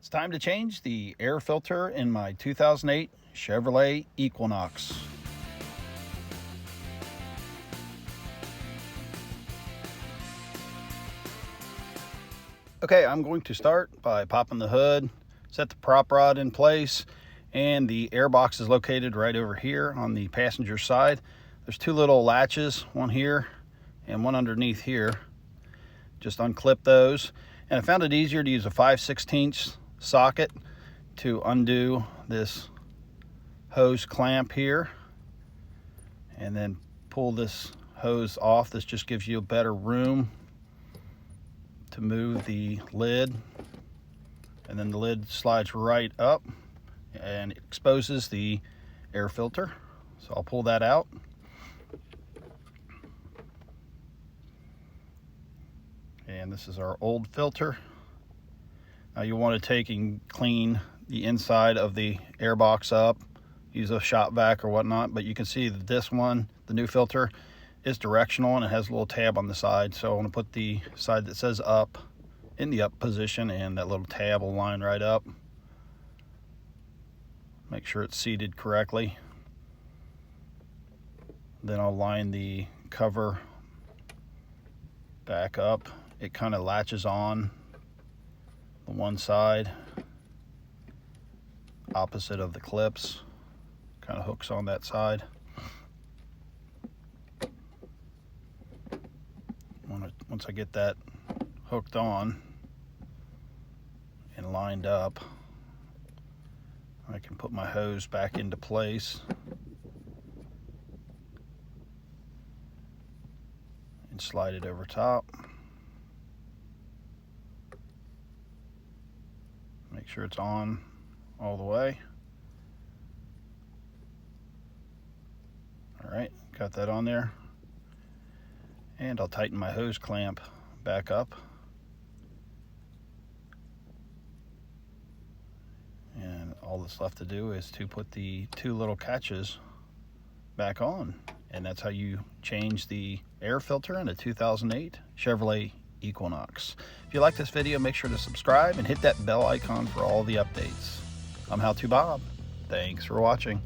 It's time to change the air filter in my 2008 Chevrolet Equinox. Okay, I'm going to start by popping the hood, set the prop rod in place, and the air box is located right over here on the passenger side. There's two little latches, one here and one underneath here. Just unclip those. And I found it easier to use a 5/16 socket to undo this hose clamp here and then pull this hose off. This just gives you a better room to move the lid, and then the lid slides right up and exposes the air filter. So I'll pull that out. And this is our old filter. Now you want to take and clean the inside of the air box up, use a shop vac or whatnot, but you can see that this one, the new filter, is directional and it has a little tab on the side. So I want to put the side that says up in the up position, and that little tab will line right up. Make sure it's seated correctly. Then I'll line the cover back up. It kind of latches on the one side, opposite of the clips, kind of hooks on that side. Once I get that hooked on and lined up, I can put my hose back into place and slide it over top. Make sure it's on all the way. All right, got that on there. And I'll tighten my hose clamp back up. And all that's left to do is to put the two little catches back on. And that's how you change the air filter in a 2008 Chevrolet Equinox. If you like this video, make sure to subscribe and hit that bell icon for all the updates. I'm How To Bob. Thanks for watching.